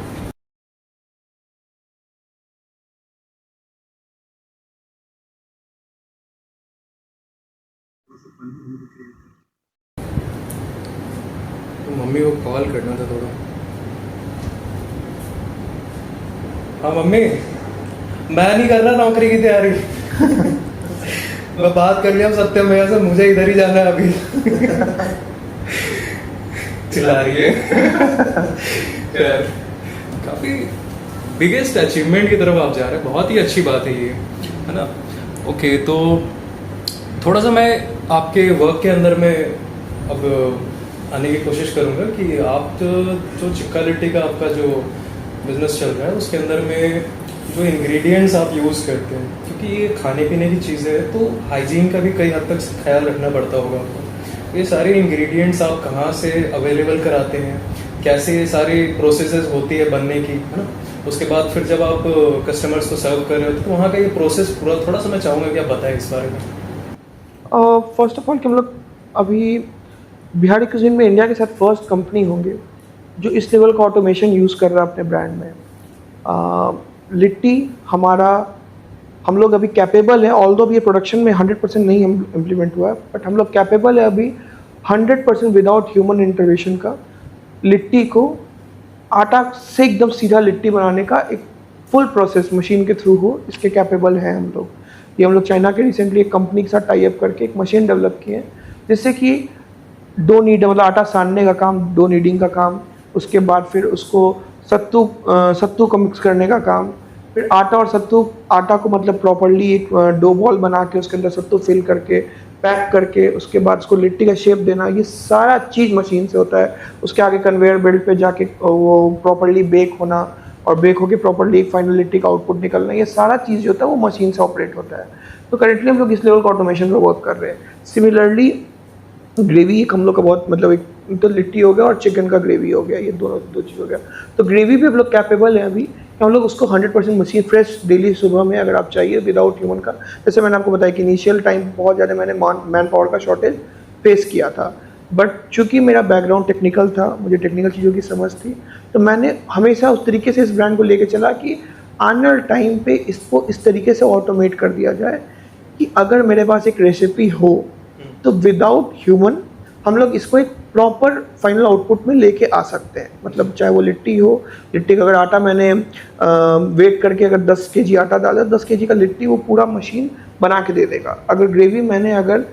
तो मम्मी को कॉल करना था थोड़ा। हाँ मम्मी, मैं नहीं कर रहा नौकरी की तैयारी। मैं बात कर लिया सत्यम भैया से, मुझे इधर ही जाना है अभी। चिल्ला रही है। यार काफी बिगेस्ट अचीवमेंट की तरफ आप जा रहे हैं, बहुत ही अच्छी बात है ये, है ना? ओके, तो थोड़ा सा मैं आपके वर्क के अंदर में अब आने की कोशिश करूंगा कि आप जो चिक्का लिट्टी का आपका जो बिजनेस चल रहा है उसके अंदर में जो इंग्रेडिएंट्स आप यूज़ करते हैं, क्योंकि ये खाने पीने की चीज़ें है तो हाइजीन का भी कई हद तक ख्याल रखना पड़ता होगा आपको। ये सारे इंग्रेडिएंट्स आप कहाँ से अवेलेबल कराते हैं, कैसे ये सारी प्रोसेसेस होती है बनने की, है ना? उसके बाद फिर जब आप कस्टमर्स को सर्व कर रहे हो तो वहाँ का ये प्रोसेस पूरा थोड़ा सा मैं चाहूँगा कि आप बताएं इस बारे में। फर्स्ट ऑफ ऑल कि हम लोग अभी बिहारी कुजीन में इंडिया के साथ फर्स्ट कंपनी होंगे जो इस लेवल का ऑटोमेशन यूज़ कर रहा है अपने ब्रांड में। लिट्टी हमारा, हम लोग अभी कैपेबल है, ऑल्दो अभी ये प्रोडक्शन में 100% नहीं इम्प्लीमेंट हुआ है, बट हम लोग कैपेबल है अभी 100% विदाउट ह्यूमन इंटरवेंशन का लिट्टी को आटा से एकदम सीधा लिट्टी बनाने का एक फुल प्रोसेस मशीन के थ्रू हो, इसके कैपेबल हैं हम लोग। ये हम लोग चाइना के रिसेंटली एक कंपनी के साथ टाई अप करके एक मशीन डेवलप किए हैं जिससे कि डो नीड मतलब आटा सानने का काम, डो नीडिंग का काम, उसके बाद फिर उसको सत्तू को मिक्स करने का काम, फिर आटा और सत्तू, आटा को मतलब प्रॉपरली एक डो बॉल बना के उसके अंदर सत्तू फिल करके पैक करके उसके बाद उसको लिट्टी का शेप देना, ये सारा चीज़ मशीन से होता है। उसके आगे कन्वेयर बेल्ट पे जाके वो प्रॉपरली बेक होना और बेक होके प्रॉपरली एक फाइनल लिट्टी का आउटपुट निकलना, ये सारा चीज़ जो होता है वो मशीन से ऑपरेट होता है। तो करेंटली हम लोग इस लेवल का ऑटोमेशन पर वर्क कर रहे हैं। सिमिलरली ग्रेवी एक हम लोग का बहुत मतलब एक तो लिट्टी हो गया और चिकन का ग्रेवी हो गया, ये दो चीज़ हो गया। तो ग्रेवी भी हम लोग कैपेबल हैं अभी, हम लोग उसको 100% मशीन फ्रेश डेली सुबह में अगर आप चाहिए विदाउट ह्यूमन का। जैसे मैंने आपको बताया कि इनिशियल टाइम बहुत ज़्यादा मैंने मैन पावर का शॉर्टेज फेस किया था। बट चूंकि मेरा बैकग्राउंड टेक्निकल था, मुझे टेक्निकल चीज़ों की समझ थी, तो मैंने हमेशा उस तरीके से इस ब्रांड को लेके चला कि आने वाले टाइम पे इसको इस तरीके से ऑटोमेट कर दिया जाए कि अगर मेरे पास एक रेसिपी हो तो विदाउट ह्यूमन हम लोग इसको एक प्रॉपर फाइनल आउटपुट में लेके आ सकते हैं। मतलब चाहे वो लिट्टी हो, लिट्टी का अगर आटा मैंने वेट करके अगर 10 kg आटा डाला, 10 kg का लिट्टी वो पूरा मशीन बना के दे देगा। अगर ग्रेवी मैंने अगर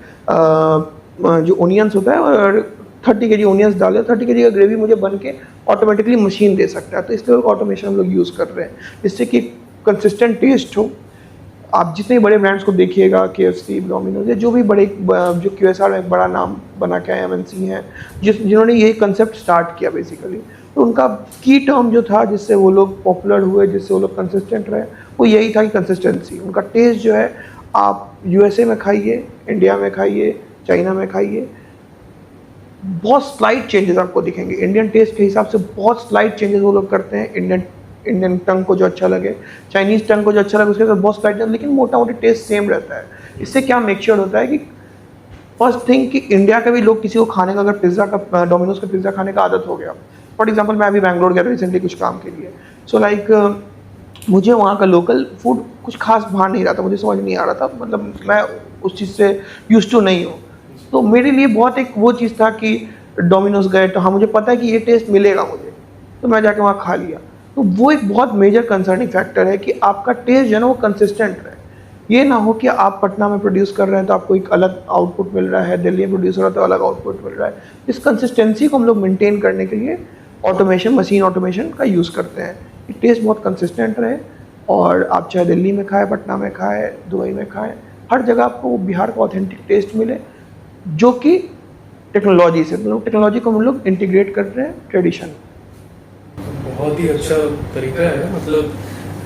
जो ओनियंस होता है और 30 kg ओनियंस डाले, 30 kg का ग्रेवी मुझे बन के ऑटोमेटिकली मशीन दे सकता है। तो इस लेवल का ऑटोमेशन हम लोग यूज़ कर रहे हैं जिससे कि कंसिस्टेंट टेस्ट हो। आप जितने बड़े ब्रांड्स को देखिएगा, KFC, डोमिनोज या जो भी बड़े जो QSR में बड़ा नाम बना के आए MNC हैं, जिन्होंने यही कंसेप्ट स्टार्ट किया बेसिकली, तो उनका की टर्म जो था जिससे वो लोग पॉपुलर हुए, जिससे वो लोग कंसिस्टेंट रहे, वो यही था कि कंसिस्टेंसी। उनका टेस्ट जो है आप USA में खाइए, इंडिया में खाइए, चाइना में खाइए, बहुत स्लाइट चेंजेस आपको दिखेंगे। इंडियन टेस्ट के हिसाब से बहुत स्लाइट चेंजेस वो लोग करते हैं। इंडियन टंग को जो अच्छा लगे, चाइनीज़ टंग को जो अच्छा लगे, उसके साथ बहुत स्लाइट, लेकिन मोटा मोटी टेस्ट सेम रहता है। इससे क्या मेक श्योर होता है कि फर्स्ट थिंग कि इंडिया के भी लोग किसी को खाने का, अगर पिज़्ज़ा का, डोमिनोज का पिज़्ज़ा खाने का आदत हो गया, फॉर एग्जांपल मैं अभी बैंगलोर गया रिसेंटली कुछ काम के लिए, सो लाइक मुझे वहाँ का लोकल फूड कुछ खास भान नहीं रहा था, मुझे समझ नहीं आ रहा था, मतलब मैं उस चीज़ से यूज्ड टू नहीं हूँ। तो मेरे लिए बहुत एक वो चीज़ था कि डोमिनोज गए तो हाँ मुझे पता है कि ये टेस्ट मिलेगा मुझे, तो मैं जाके वहाँ खा लिया। तो वो एक बहुत मेजर कंसर्निंग फैक्टर है कि आपका टेस्ट जो है ना वो कंसिस्टेंट रहे। ये ना हो कि आप पटना में प्रोड्यूस कर रहे हैं तो आपको एक अलग आउटपुट मिल रहा है, दिल्ली में प्रोड्यूस हो रहा है तो अलग आउटपुट मिल रहा है। इस कंसिस्टेंसी को हम लोग मेंटेन करने के लिए ऑटोमेशन, मशीन ऑटोमेशन का यूज़ करते हैं कि टेस्ट बहुत कंसिस्टेंट रहे। और आप चाहे दिल्ली में खाएँ, पटना में खाएँ, दुबई में खाएँ, हर जगह आपको बिहार का ऑथेंटिक टेस्ट मिले, जो कि टेक्नोलॉजी से, मतलब टेक्नोलॉजी को हम लोग इंटीग्रेट कर रहे हैं ट्रेडिशन। बहुत ही अच्छा तरीका है, मतलब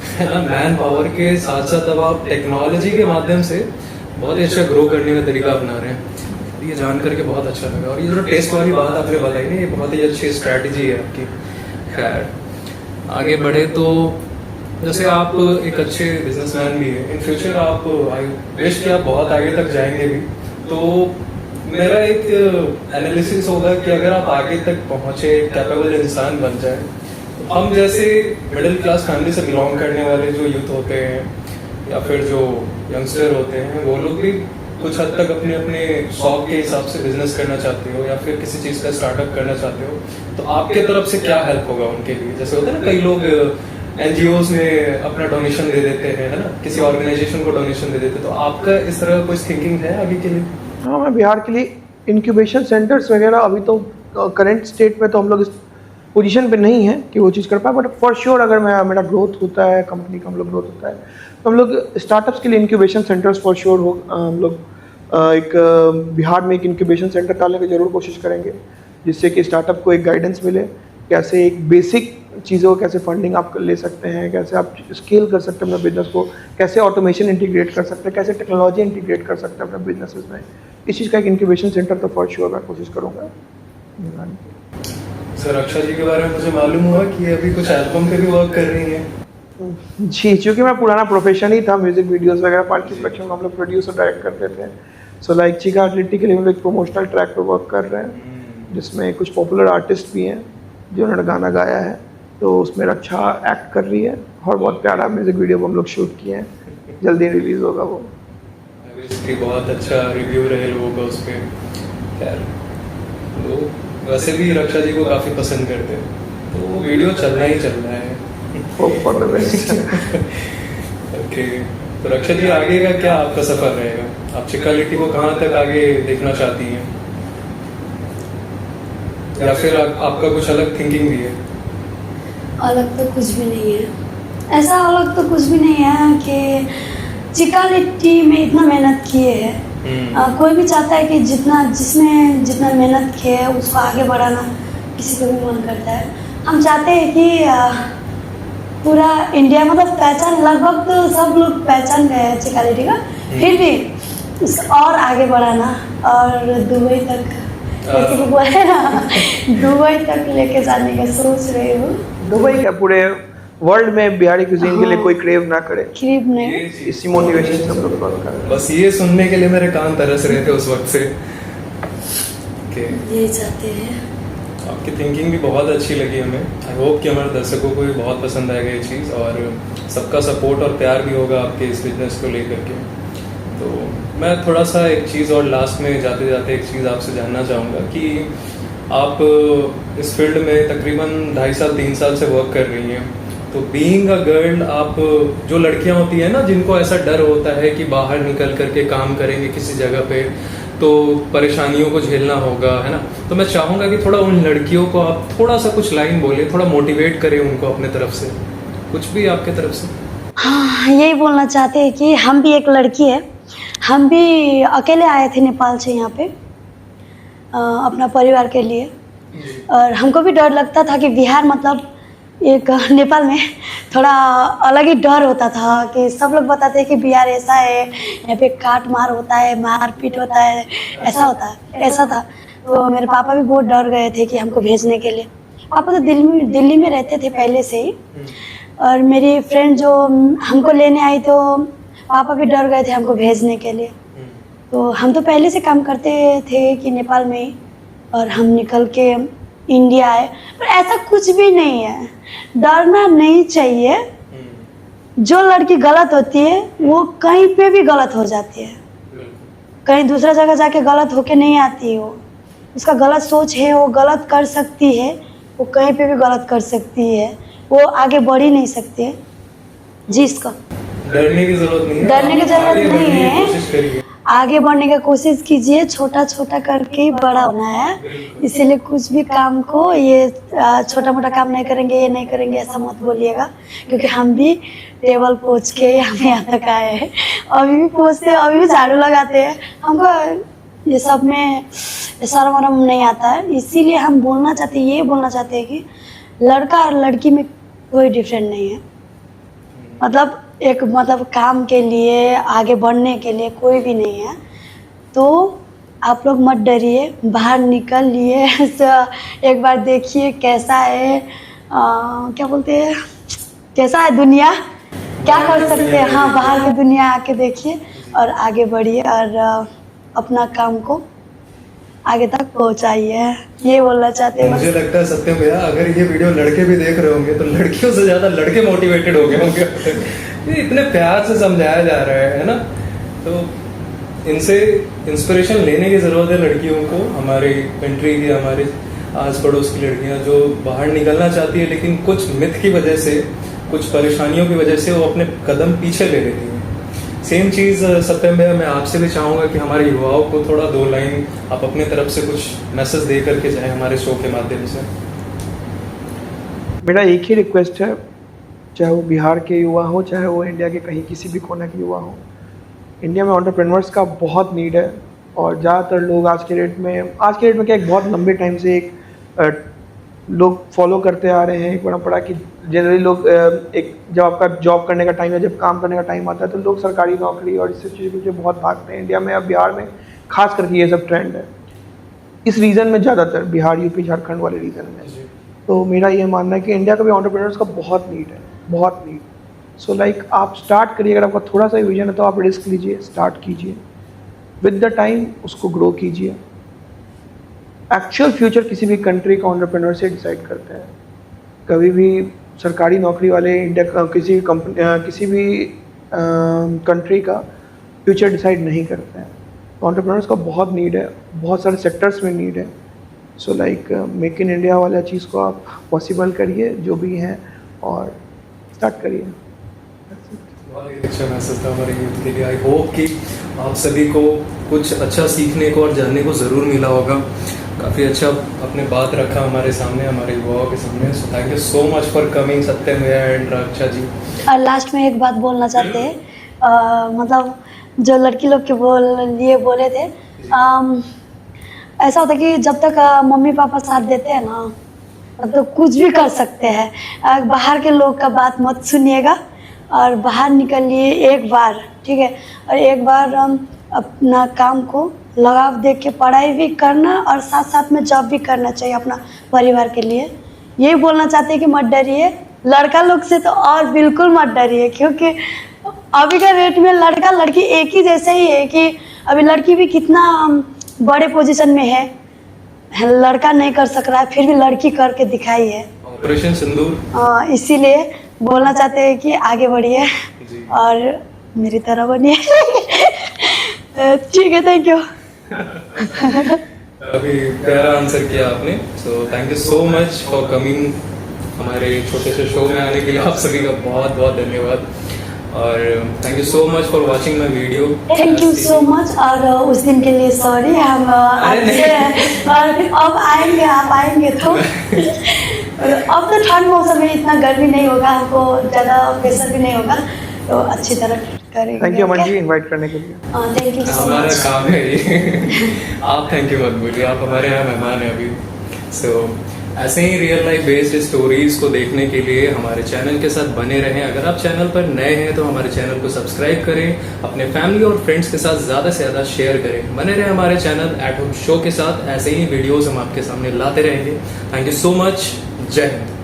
है ना, मैन पावर के साथ साथ अब आप टेक्नोलॉजी के माध्यम से बहुत ही अच्छा ग्रो करने का तरीका अपना रहे हैं। ये जान करके बहुत अच्छा लगा। और ये जो टेस्ट वाली बात आपने बताई ना, ये बहुत ही अच्छी स्ट्रैटेजी है आपकी। खैर आगे बढ़े तो जैसे आप एक अच्छे बिजनेसमैन भी हैं, इन फ्यूचर आप आई विश कि आप बहुत आगे तक जाएंगे भी, तो मेरा एक एनालिसिस होगा कि अगर आप आगे तक पहुंचे, कैपेबल इंसान बन जाए, तो हम जैसे मिडिल क्लास फैमिली से बिलोंग करने वाले जो यूथ होते हैं या फिर जो यंगस्टर होते हैं, वो लोग भी कुछ हद तक अपने अपने शौक के हिसाब से बिजनेस करना चाहते हो या फिर किसी चीज़ का स्टार्टअप करना चाहते हो, तो आपके तरफ से क्या हेल्प होगा उनके लिए? जैसे होता है ना, कई लोग NGOs में अपना डोनेशन दे देते हैं, है ना, किसी ऑर्गेनाइजेशन को डोनेशन दे देते हैं, तो आपका इस तरह कुछ थिंकिंग है आगे के लिए? हाँ, मैं बिहार के लिए इंक्यूबेशन सेंटर्स वगैरह अभी तो करंट स्टेट में तो हम लोग इस पोजीशन पे नहीं है कि वो चीज़ कर पाए, बट फॉर श्योर अगर मेरा ग्रोथ होता है, कंपनी का हम लोग ग्रोथ होता है, तो हम लोग स्टार्टअप्स के लिए इंक्यूबेशन सेंटर्स फॉर श्योर हो, हम लोग एक बिहार में एक इंक्यूबेशन सेंटर डालने की ज़रूर कोशिश करेंगे, जिससे कि स्टार्टअप को एक गाइडेंस मिले, कैसे एक बेसिक चीज़ों को कैसे फंडिंग आप ले सकते हैं, कैसे आप स्केल कर सकते हैं अपने बिजनेस को, कैसे ऑटोमेशन इंटीग्रेट कर सकते हैं, कैसे टेक्नोलॉजी इंटीग्रेट कर सकते हैं अपने बिजनेस में। इस चीज़ का एक इंक्यूबेशन सेंटर तो फॉर श्योर मैं कोशिश करूँगा। सर रक्षा जी के बारे में मुझे मालूम हुआ कि अभी कुछ एल्बम पे भी वर्क कर रही हैं। जी, क्योंकि मैं पुराना प्रोफेशन ही था, म्यूजिक वीडियोस वगैरह पार्टिसिपेशन में हम लोग प्रोड्यूस और डायरेक्ट करते थे। सो लाइक चिका एथलेटिक के लिए हम लोग एक प्रमोशनल ट्रैक पर वर्क कर रहे हैं, जिसमें कुछ पॉपुलर आर्टिस्ट भी हैं जो उन्होंने गाना गाया है, तो उसमें रक्षा एक्ट कर रही है और बहुत प्यारा म्यूजिक वीडियो हम लोग शूट किए हैं, जल्दी रिलीज़ होगा वो। इसकी बहुत अच्छा रिव्यू रहे लोगों का उस पर। खैर लोग वैसे भी रक्षा जी को काफ़ी पसंद करते हैं, तो वीडियो चलना ही चलना है। ओके, तो रक्षा जी आगे का क्या आपका सफर रहेगा? आप चिक्का लिट्टी को कहाँ तक आगे देखना चाहती हैं, या फिर आपका कुछ अलग थिंकिंग भी है? अलग तो कुछ भी नहीं है, ऐसा अलग तो कुछ भी नहीं है कि चिक्का लिट्टी में इतना मेहनत किए है, कोई भी चाहता है कि जिसने जितना मेहनत किया है उसको आगे बढ़ाना किसी को भी मन करता है। हम चाहते हैं कि पूरा इंडिया, मतलब पहचान लगभग तो सब लोग पहचान गए हैं चिक्का लिट्टी का, फिर भी और आगे बढ़ाना और दुबई तक, जैसे कि बोले ना, दुबई तक लेके जाने का सोच रही हूँ। दुबई क्या, पूरे वर्ल्ड में बिहारी क्यूजीन के लिए कोई क्रेव ना करे, क्रेव नहीं, इसी मोटिवेशन से हम लोग फॉलो कर रहे हैं। बस ये सुनने के लिए मेरे कान तरस रहे थे उस वक्त से। ओके, यही चाहते हैं। आपकी थिंकिंग भी बहुत अच्छी लगी हमें। आई होप कि हमारे दर्शकों को भी बहुत पसंद आएगा ये चीज़, और सबका सपोर्ट और प्यार भी होगा आपके इस बिजनेस को लेकर के। तो मैं थोड़ा सा एक चीज़ और लास्ट में जाते जाते एक चीज़ आपसे जानना चाहूँगा कि आप इस फील्ड में तकरीबन 2.5 साल 3 साल से वर्क कर रही हैं। तो बीइंग अ गर्ल, आप जो लड़कियां होती हैं ना, जिनको ऐसा डर होता है कि बाहर निकल करके काम करेंगे किसी जगह पे तो परेशानियों को झेलना होगा, है ना, तो मैं चाहूँगा कि थोड़ा उन लड़कियों को आप थोड़ा सा कुछ लाइन बोले, थोड़ा मोटिवेट करें उनको अपने तरफ से, कुछ भी आपके तरफ से। हाँ, यही बोलना चाहते हैं कि हम भी एक लड़की है, हम भी अकेले आए थे नेपाल से यहाँ पे अपना परिवार के लिए। और हमको भी डर लगता था कि बिहार मतलब एक नेपाल में थोड़ा अलग ही डर होता था कि सब लोग बताते हैं कि बिहार ऐसा है, यहाँ पे काट मार होता है, मारपीट होता है, ऐसा होता है, ऐसा था। तो मेरे पापा भी बहुत डर गए थे कि हमको भेजने के लिए। पापा तो दिल्ली में रहते थे पहले से ही, और मेरी फ्रेंड जो हमको लेने आई तो पापा भी डर गए थे हमको भेजने के लिए। तो हम तो पहले से काम करते थे कि नेपाल में ही, और हम निकल के इंडिया आए। पर ऐसा कुछ भी नहीं है, डरना नहीं चाहिए। जो लड़की गलत होती है वो कहीं पे भी गलत हो जाती है, कहीं दूसरा जगह जाके गलत होके नहीं आती है। वो उसका गलत सोच है, वो गलत कर सकती है, वो कहीं पे भी गलत कर सकती है, वो आगे बढ़ ही नहीं सकती है। जी, इसका डरने की जरूरत नहीं है, डरने की जरूरत आगे बढ़ने नहीं की है। कोशिश करिए। आगे बढ़ने की कोशिश कीजिए, छोटा छोटा करके ही बड़ा होना है। इसीलिए कुछ भी काम को ये छोटा मोटा काम नहीं करेंगे, ये नहीं करेंगे, ऐसा मत बोलिएगा, क्योंकि हम भी टेबल पोंछ के हम यहाँ तक आए हैं। अभी भी पोंछते हैं, अभी भी झाड़ू लगाते हैं। हमको ये सब में शर्म वरम नहीं आता है। इसीलिए हम बोलना चाहते हैं, ये बोलना चाहते हैं कि लड़का और लड़की में कोई डिफरेंट नहीं है। मतलब एक मतलब काम के लिए, आगे बढ़ने के लिए कोई भी नहीं है। तो आप लोग मत डरिए, बाहर निकलिए, एक बार देखिए कैसा है, क्या बोलते हैं, कैसा है दुनिया, क्या कर सकते हैं। हाँ, बाहर की दुनिया आके देखिए और आगे बढ़िए, और अपना काम को आगे तक पहुंचाइए, ये बोलना चाहते हैं। मुझे लगता है सत्यम भैया, अगर ये वीडियो लड़के भी देख रहे होंगे तो लड़कियों से ज्यादा लड़के मोटिवेटेड हो गए होंगे। ये इतने प्यार से समझाया जा रहा है ना, तो इनसे इंस्पिरेशन लेने की जरूरत है लड़कियों को। हमारी कंट्री की, हमारे आस पड़ोस की लड़कियां जो बाहर निकलना चाहती है, लेकिन कुछ मिथ की वजह से, कुछ परेशानियों की वजह से वो अपने कदम पीछे ले लेती हैं। सेम चीज़ सत्यम भैया, मैं आपसे भी चाहूँगा कि हमारे युवाओं को थोड़ा 2 लाइन आप अपने तरफ से कुछ मैसेज दे करके जाए हमारे शो के माध्यम से। मेरा एक ही रिक्वेस्ट है, चाहे वो बिहार के युवा हो, चाहे वो इंडिया के कहीं किसी भी कोने के युवा हो, इंडिया में एंटरप्रेन्योर्स का बहुत नीड है। और ज़्यादातर लोग आज के डेट में क्या, एक बहुत लंबे टाइम से एक लोग फॉलो करते आ रहे हैं एक परंपरा की। जनरली लोग एक जब आपका जॉब करने का टाइम या जब काम करने का टाइम आता है तो लोग सरकारी नौकरी और इस चीज़ के बहुत भागते हैं। इंडिया में, अब बिहार में खास करके ये सब ट्रेंड है, इस रीजन में ज़्यादातर, बिहार, यूपी, झारखंड वाले रीजन में। तो मेरा ये मानना है कि इंडिया का भी एंटरप्रेन्योर्स का बहुत नीड है, बहुत नीड। सो लाइक आप स्टार्ट करिए, अगर आपका थोड़ा सा विजन है तो आप रिस्क लीजिए, स्टार्ट कीजिए, विद द टाइम उसको ग्रो कीजिए। एक्चुअल फ्यूचर किसी भी कंट्री का एंटरप्रेन्योर से डिसाइड करते हैं। कभी भी सरकारी नौकरी वाले इंडिया किसी भी कंट्री का फ्यूचर डिसाइड नहीं करते हैं। तो एंटरप्रेन्योर्स का बहुत नीड है, बहुत सारे सेक्टर्स में नीड है। So like make in India वाला चीज़ को आप पॉसिबल करिए, जो भी हैं, और स्टार्ट करिए। बहुत ही अच्छा मैसेज था हमारे यूथ के लिए। आई होप कि आप सभी को कुछ अच्छा सीखने को और जानने को ज़रूर मिला होगा। काफ़ी अच्छा अपने बात रखा हमारे सामने, हमारे युवाओं के सामने। So thank you so much for coming Satyam भैया एंड रक्षा जी। और लास्ट में एक बात बोलना चाहते हैं, मतलब जो लड़की लोग के बोले थे, ऐसा होता है कि जब तक मम्मी पापा साथ देते हैं ना, तो कुछ भी कर सकते हैं। बाहर के लोग का बात मत सुनिएगा और बाहर निकलिए एक बार, ठीक है। और एक बार अपना काम को लगाव देख के पढ़ाई भी करना और साथ साथ में जॉब भी करना चाहिए अपना परिवार के लिए। यही बोलना चाहते हैं कि मत डरिए, लड़का लोग से तो और बिल्कुल मत डरिए, क्योंकि अभी का रेट में लड़का लड़की एक ही जैसे ही है कि अभी लड़की भी कितना बड़े पोजीशन में है, लड़का नहीं कर सक रहा है, फिर भी लड़की करके दिखाई है। ऑपरेशन सिंदूर। इसीलिए बोलना चाहते हैं कि आगे बढ़िए जी। और मेरी तरह बनिए। ठीक है, थैंक यू। अभी प्यारा आंसर किया आपने, सो thank you so much for coming हमारे छोटे से शो में आने के लिए। आप सभी का बहुत बहुत धन्यवाद और thank you so much for watching my video. Thank you so much. और उस दिन के लिए सॉरी, हम आपसे और अब आएंगे, आप आएंगे तो अब तो ठंड मौसम में इतना गर्मी नहीं होगा, हमको ज़्यादा प्रेशर भी नहीं होगा, तो अच्छी तरह करेंगे। Thank you Aman ji invite करने के लिए। थैंक यू सो हमारा मच। काम है ये। आप थैंक यू मत बोलिए, आप हमारे यहाँ मेहमान हैं अभी। सो ऐसे ही रियल लाइफ बेस्ड स्टोरीज को देखने के लिए हमारे चैनल के साथ बने रहें। अगर आप चैनल पर नए हैं तो हमारे चैनल को सब्सक्राइब करें, अपने फैमिली और फ्रेंड्स के साथ ज़्यादा से ज़्यादा शेयर करें। बने रहें हमारे चैनल एट होम शो के साथ, ऐसे ही वीडियोस हम आपके सामने लाते रहेंगे। Thank you so much. जय हिंद।